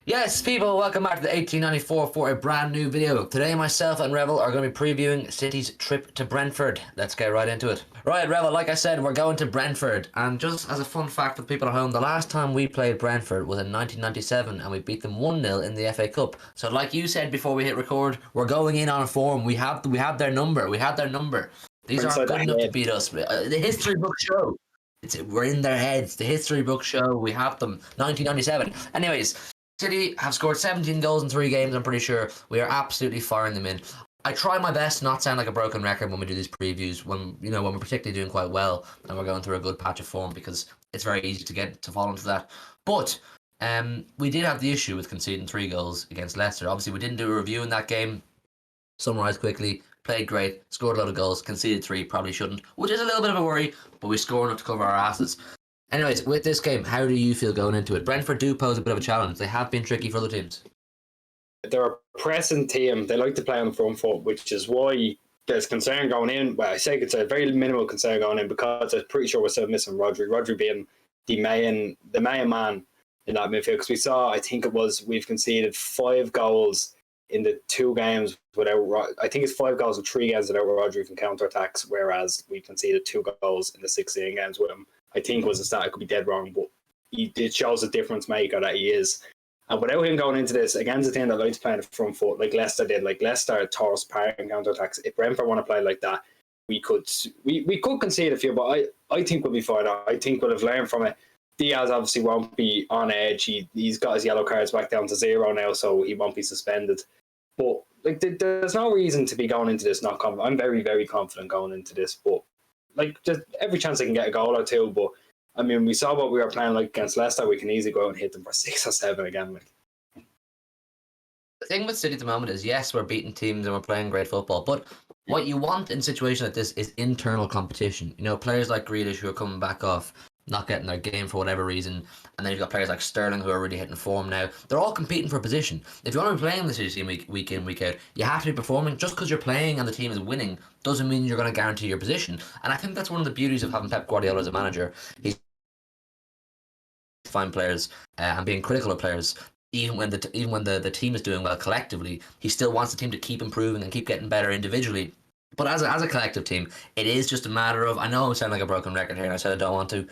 Yes, people, welcome back to the 1894 for a brand new video. Today, myself and Revel are going to be previewing City's trip to Brentford. Let's get right into it. Right, Revel, like I said, we're going to Brentford. And just as a fun fact for the people at home, the last time we played Brentford was in 1997 and we beat them 1-0 in the FA Cup. So like you said before we hit record, we're going in on form. We have their number. We have their number. These We're aren't inside good the enough to head. beat us. The history books show. We're in their heads. The history books show we have them. 1997. Anyways, City have scored 17 goals in 3 games, I'm pretty sure. We are absolutely firing them in. I try my best to not sound like a broken record when we do these previews, when we're particularly doing quite well and we're going through a good patch of form, because it's very easy to fall into that. But we did have the issue with conceding 3 goals against Leicester. Obviously, we didn't do a review in that game. Summarise quickly, played great, scored a lot of goals, conceded 3, probably shouldn't, which is a little bit of a worry, but we score enough to cover our asses. Anyways, with this game, how do you feel going into it? Brentford do pose a bit of a challenge. They have been tricky for other teams. They're a pressing team. They like to play on the front foot, which is why there's concern going in. Well, I say it's a very minimal concern going in because I'm pretty sure we're still missing Rodri. Rodri being the main man in that midfield. Because we saw, I think it was, we've conceded 5 goals in the 2 games without. I think it's 5 goals in 3 games without Rodri from counter attacks, whereas we conceded 2 goals in the 16 games with him. I think was a stat. I could be dead wrong, but it shows the difference maker that he is. And without him going into this against a team that likes playing the front foot, like Leicester did, like Leicester tore us apart in counter attacks. If Brentford want to play like that, we could concede a few, but I think we'll be fine. I think we'll have learned from it. Diaz obviously won't be on edge. He's got his yellow cards back down to 0 now, so he won't be suspended. But like, there's no reason to be going into this not confident. I'm very, very confident going into this, but like, just every chance they can get a goal or 2. But I mean, we saw what we were playing like against Leicester. We can easily go out and hit them for 6 or 7 again. Like, The thing with City at the moment is, yes, we're beating teams and we're playing great football, but what you want in a situation like this is internal competition. Players like Grealish who are coming back off not getting their game for whatever reason, and then you've got players like Sterling who are really hitting form now. They're all competing for position. If you want to be playing the City team week in, week out, you have to be performing. Just because you're playing and the team is winning doesn't mean you're going to guarantee your position. And I think that's one of the beauties of having Pep Guardiola as a manager. He's find players and being critical of players. Even when the team is doing well collectively, he still wants the team to keep improving and keep getting better individually. But as a collective team, it is just a matter of, I know I sound like a broken record here and I said I don't want to,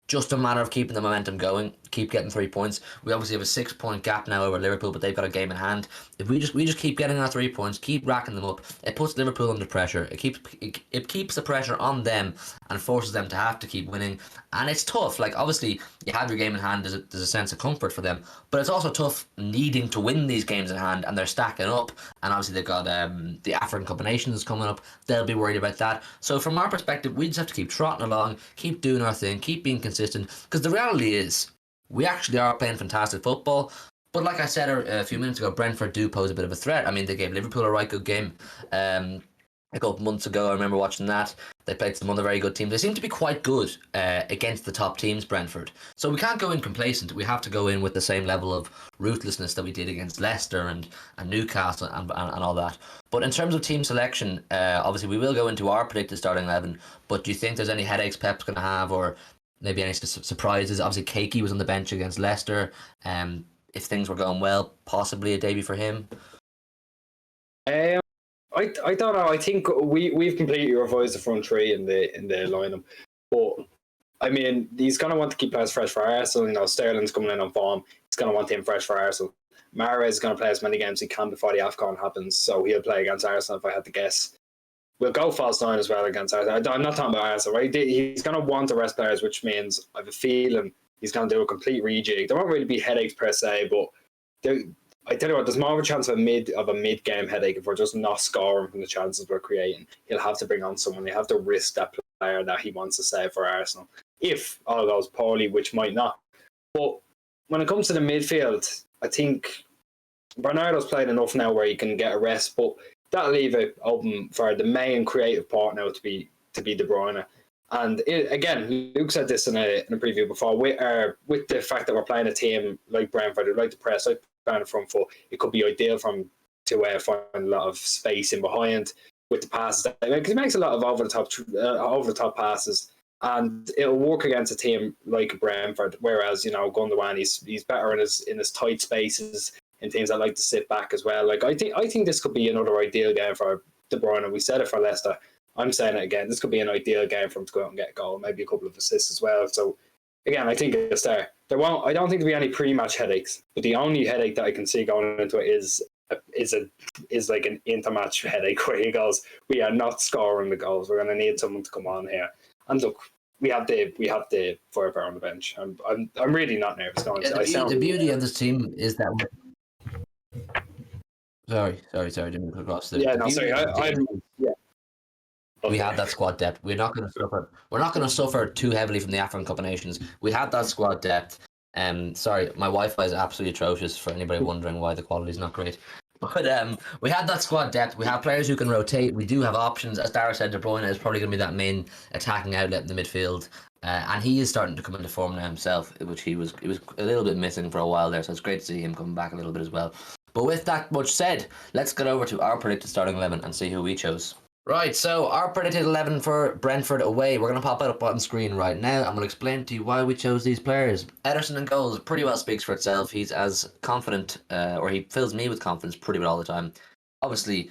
just a matter of keeping the momentum going, keep getting 3 points. We obviously have a 6-point gap now over Liverpool, but they've got a game in hand. If we just keep getting our 3 points, keep racking them up, it puts Liverpool under pressure. It keeps the pressure on them and forces them to have to keep winning. And it's tough. Like, obviously, you have your game in hand. There's a sense of comfort for them, but it's also tough needing to win these games in hand, and they're stacking up. And obviously, they've got the African Cup of Nations coming up. They'll be worried about that. So from our perspective, we just have to keep trotting along, keep doing our thing, keep being consistent. Because the reality is, we actually are playing fantastic football. But like I said a few minutes ago, Brentford do pose a bit of a threat. I mean, they gave Liverpool a right good game. A couple months ago, I remember watching that. They played some other very good teams. They seem to be quite good against the top teams, Brentford. So we can't go in complacent. We have to go in with the same level of ruthlessness that we did against Leicester and Newcastle and all that. But in terms of team selection, obviously we will go into our predicted starting 11. But do you think there's any headaches Pep's going to have, or maybe any surprises? Obviously, Keiki was on the bench against Leicester. If things were going well, possibly a debut for him. I don't know. I think we've completely revised the front 3 in the lineup, but I mean, he's going to want to keep players fresh for Arsenal. Sterling's coming in on form. He's going to want him fresh for Arsenal. Mahrez is going to play as many games as he can before the AFCON happens, so he'll play against Arsenal if I had to guess. We'll go false 9 as well against Arsenal. I'm not talking about Arsenal, right? He's going to want to rest players, which means I have a feeling he's going to do a complete rejig. There won't really be headaches per se, but I tell you what, there's more of a chance of a mid-game headache if we're just not scoring from the chances we're creating. He'll have to bring on someone. He'll have to risk that player that he wants to save for Arsenal. If all goes poorly, which might not. But when it comes to the midfield, I think Bernardo's played enough now where he can get a rest, but that'll leave it open for the main creative part now to be De Bruyne. And again, Luke said this in a preview before, with the fact that we're playing a team like Brentford, who like to press, like playing the front foot, it could be ideal for him to find a lot of space in behind with the passes. Because he makes a lot of over the top passes. and it'll work against a team like Brentford. Whereas Gundogan, he's better in his tight spaces and things that like to sit back as well. Like I think this could be another ideal game for De Bruyne. We said it for Leicester. I'm saying it again. This could be an ideal game for him to go out and get a goal, maybe a couple of assists as well. So again, I think it's there. I don't think there'll be any pre-match headaches, but the only headache that I can see going into it is like an intermatch headache where he goes, we are not scoring the goals. We're going to need someone to come on here. And look, we have the firepower on the bench. I'm really not nervous going. Yeah, the beauty of this team is that. Sorry, didn't mean to cross the. Yeah, the no, sorry. We have that squad depth. We're not going to suffer. We're not going to suffer too heavily from the African Cup of Nations. We have that squad depth. Sorry, my Wi-Fi is absolutely atrocious for anybody wondering why the quality is not great. But we have that squad depth. We have players who can rotate. We do have options. As Dara said, De Bruyne is probably going to be that main attacking outlet in the midfield. And he is starting to come into form now himself, which he was a little bit missing for a while there. So it's great to see him coming back a little bit as well. But with that much said, let's get over to our predicted starting 11 and see who we chose. Right, so our predicted 11 for Brentford away. We're going to pop it up on screen right now. I'm going to explain to you why we chose these players. Ederson in goals pretty well speaks for itself. He's as confident, or he fills me with confidence pretty well all the time. Obviously,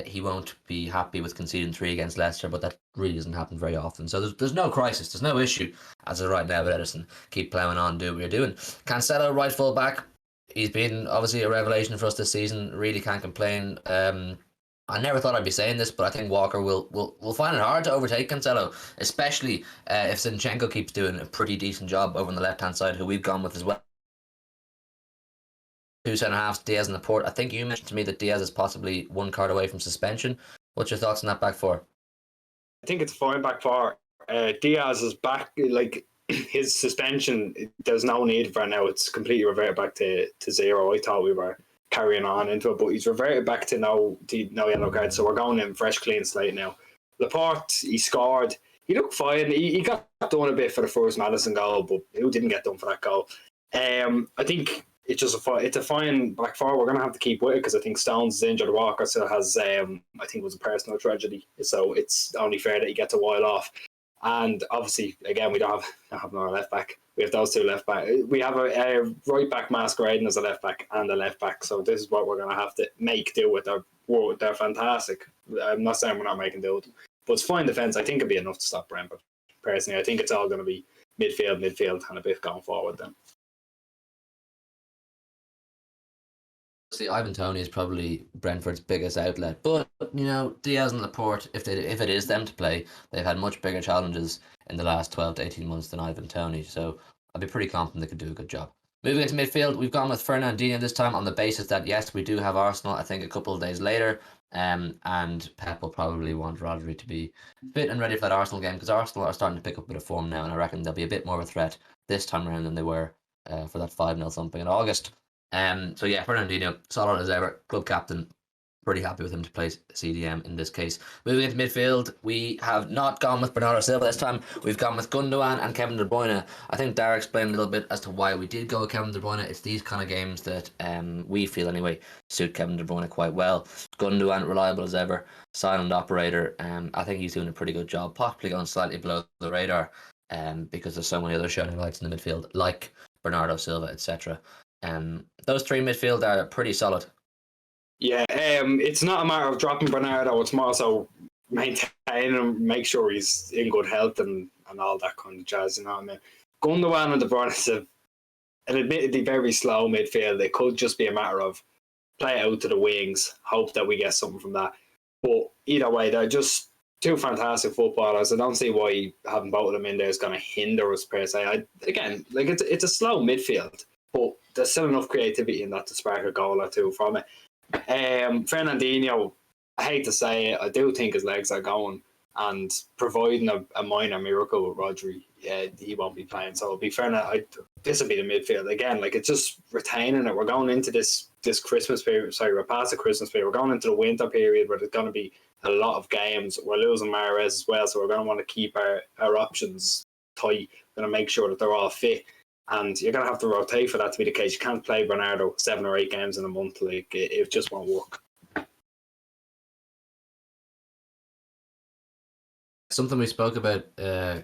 he won't be happy with conceding 3 against Leicester, but that really doesn't happen very often. So there's no crisis, there's no issue as of right now with Ederson. Keep ploughing on, do what you're doing. Cancelo, right full back. He's been obviously a revelation for us this season. Really can't complain. I never thought I'd be saying this, but I think Walker will find it hard to overtake Cancelo, especially if Zinchenko keeps doing a pretty decent job over on the left-hand side, who we've gone with as well. 2 centre-halves, Diaz and Laporte. I think you mentioned to me that Diaz is possibly 1 card away from suspension. What's your thoughts on that back four? I think it's a fine back four. Diaz is back, like his suspension, there's no need for it now. It's completely reverted back to 0. I thought we were carrying on into it, but he's reverted back to no yellow card, so we're going in fresh clean slate now. Laporte, he scored, he looked fine. He got done a bit for the first Madison goal, but who didn't get done for that goal? I think it's a fine back four. We're going to have to keep with it because I think Stones is injured. Walker still has I think it was a personal tragedy, so it's only fair that he gets a while off. And obviously, again, we don't have no left back. We have those 2 left back. We have a right back masquerading as a left back and a left back. So this is what we're going to have to make do with. They're fantastic. I'm not saying we're not making do with them, but it's fine defence. I think it'll be enough to stop Brentford. Personally, I think it's all going to be midfield, and a bit going forward then. See, Ivan Toney is probably Brentford's biggest outlet, but Diaz and Laporte, if it is them to play, they've had much bigger challenges in the last 12 to 18 months than Ivan Toney, so I'd be pretty confident they could do a good job. Moving into midfield, we've gone with Fernandinho this time on the basis that yes, we do have Arsenal, I think, a couple of days later, and Pep will probably want Rodri to be fit and ready for that Arsenal game, because Arsenal are starting to pick up a bit of form now, and I reckon they'll be a bit more of a threat this time around than they were for that 5-0 something in August. So yeah, Fernandinho, solid as ever, club captain. Pretty happy with him to play CDM in this case. Moving into midfield, we have not gone with Bernardo Silva this time. We've gone with Gundogan and Kevin De Bruyne. I think Dara explained a little bit as to why we did go with Kevin De Bruyne. It's these kind of games that we feel anyway suit Kevin De Bruyne quite well. Gundogan, reliable as ever, silent operator. I think he's doing a pretty good job, possibly going slightly below the radar because there's so many other shining lights in the midfield, like Bernardo Silva, etc. Those 3 midfield are pretty solid. Yeah, it's not a matter of dropping Bernardo. It's more so maintaining him, make sure he's in good health and all that kind of jazz. You know what I mean? Gundogan and De Bruyne is an admittedly very slow midfield. It could just be a matter of play it out to the wings, hope that we get something from that. But either way, they're just 2 fantastic footballers. I don't see why having both of them in there is going to hinder us per se. It's a slow midfield, but there's still enough creativity in that to spark a goal or 2 from it. Fernandinho, I hate to say it, I do think his legs are going, and providing a minor miracle with Rodri, he won't be playing. So it'll be this will be the midfield again. Like, it's just retaining it. We're going into this Christmas period. Sorry, we're past the Christmas period. We're going into the winter period where there's going to be a lot of games. We're losing Mahrez as well, so we're going to want to keep our options tight. We're going to make sure that they're all fit. And you're going to have to rotate for that to be the case. You can't play Bernardo 7 or 8 games in a month. Like, it just won't work. something we spoke about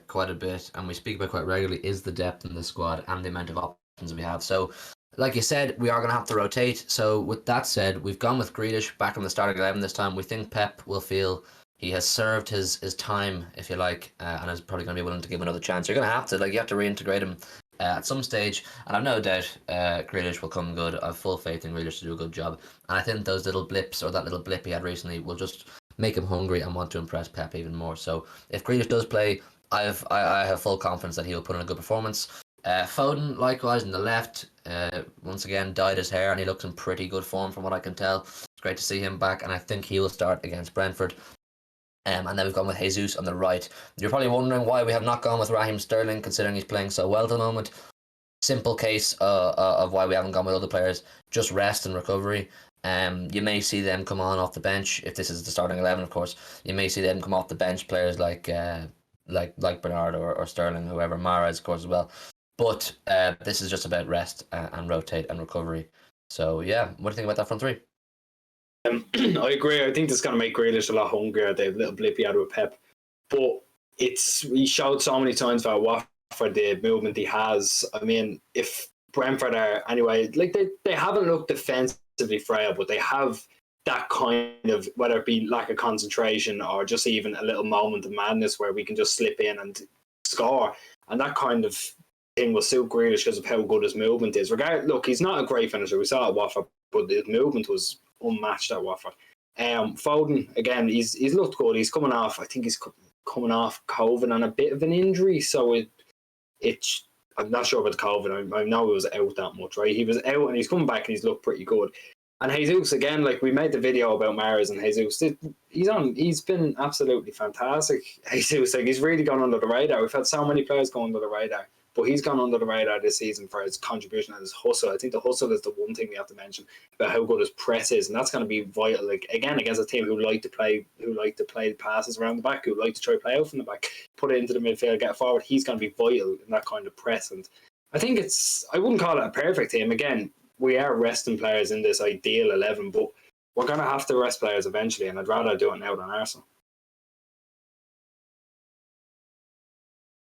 quite a bit, and we speak about quite regularly, is the depth in the squad and the amount of options we have. So, like you said, we are going to have to rotate. So, with that said, we've gone with Grealish back in the starting 11 this time. We think Pep will feel he has served his time, if you like, and is probably going to be willing to give him another chance. You're going to have to, you have to reintegrate him at some stage, and I've no doubt Grealish will come good. I have full faith in Grealish to do a good job, and I think those little blips, or that little blip he had recently, will just make him hungry and want to impress Pep even more. So if Grealish does play, I have full confidence that he will put in a good performance. Foden, likewise, in the left, once again dyed his hair and he looks in pretty good form from what I can tell. It's great to see him back, and I think he will start against Brentford. And then we've gone with Jesus on the right. You're probably wondering why we have not gone with Raheem Sterling, considering he's playing so well at the moment. Simple case of why we haven't gone with other players. Just rest and recovery. You may see them come on off the bench if this is the starting 11, of course. You may see them come off the bench, players like Bernard or Sterling, whoever, Mahrez, of course, as well. But this is just about rest and rotate and recovery. So yeah, what do you think about that front three? I agree. I think this is going to make Grealish a lot hungrier. The little blip he had with Pep, but he showed so many times about Watford the movement he has. I mean, if Brentford are anyway, they haven't looked defensively frail, but they have that kind of, whether it be lack of concentration or just even a little moment of madness where we can just slip in and score, and that kind of thing will suit Grealish because of how good his movement is. Look, he's not a great finisher. We saw it at Watford, but his movement was unmatched at Watford. Foden, again, he's looked good. He's coming off, I think he's coming off COVID and a bit of an injury, so I'm not sure about the COVID. I know he was out that much, right? He was out and he's coming back and he's looked pretty good. And Jesus, again, we made the video about Mahrez and Jesus. He's been absolutely fantastic. Jesus, he's really gone under the radar. We've had so many players go under the radar, but he's gone under the radar this season for his contribution and his hustle. I think the hustle is the one thing we have to mention about how good his press is, and that's going to be vital. Again, against a team who like to play passes around the back, who like to try play out from the back, put it into the midfield, get forward. He's going to be vital in that kind of press, and I think I wouldn't call it a perfect team. Again, we are resting players in this ideal 11, but we're going to have to rest players eventually, and I'd rather do it now than Arsenal.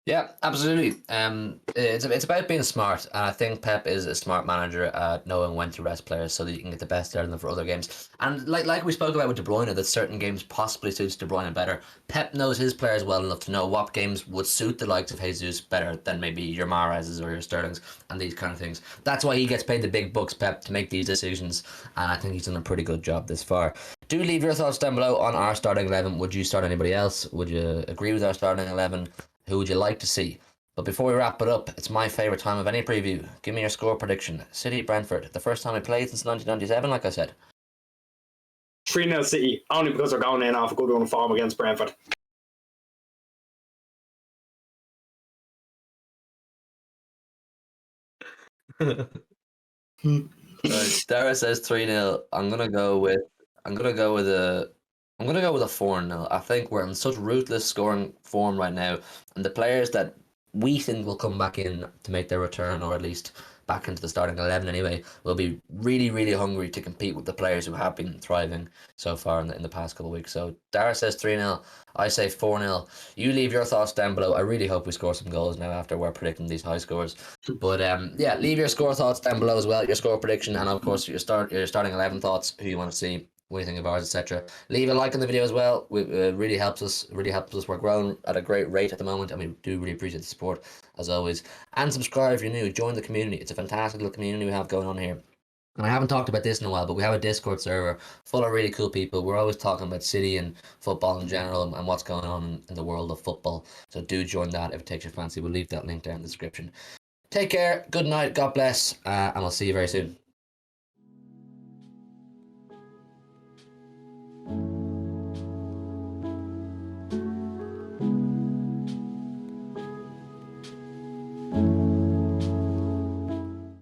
Yeah, absolutely. It's about being smart, and I think Pep is a smart manager at knowing when to rest players so that you can get the best out of them for other games. And like we spoke about with De Bruyne, that certain games possibly suits De Bruyne better. Pep knows his players well enough to know what games would suit the likes of Jesus better than maybe your Mahrez's or your Sterling's and these kind of things. That's why he gets paid the big bucks, Pep, to make these decisions, and I think he's done a pretty good job this far. Do leave your thoughts down below on our starting 11. Would you start anybody else? Would you agree with our starting 11? Who would you like to see? But before we wrap it up, it's my favourite time of any preview. Give me your score prediction. City, Brentford. The first time we played since 1997, like I said. 3-0 City, only because they're going in off a good run of form against Brentford. Right, Dara says 3-0. I'm gonna go with a 4-0. I think we're in such ruthless scoring form right now, and the players that we think will come back in to make their return, or at least back into the starting 11 anyway, will be really, really hungry to compete with the players who have been thriving so far in the past couple of weeks. So Dara says 3-0. I say 4-0. You leave your thoughts down below. I really hope we score some goals now after we're predicting these high scores. But yeah, leave your score thoughts down below as well, your score prediction, and of course your starting 11 thoughts, who you want to see, what do you think of ours, etc. Leave a like on the video as well. It really helps us. We're growing at a great rate at the moment, and we do really appreciate the support as always. And subscribe if you're new. Join the community. It's a fantastic little community we have going on here. And I haven't talked about this in a while, but we have a Discord server full of really cool people. We're always talking about City and football in general and what's going on in the world of football. So do join that if it takes your fancy. We'll leave that link down in the description. Take care. Good night. God bless. And I'll see you very soon.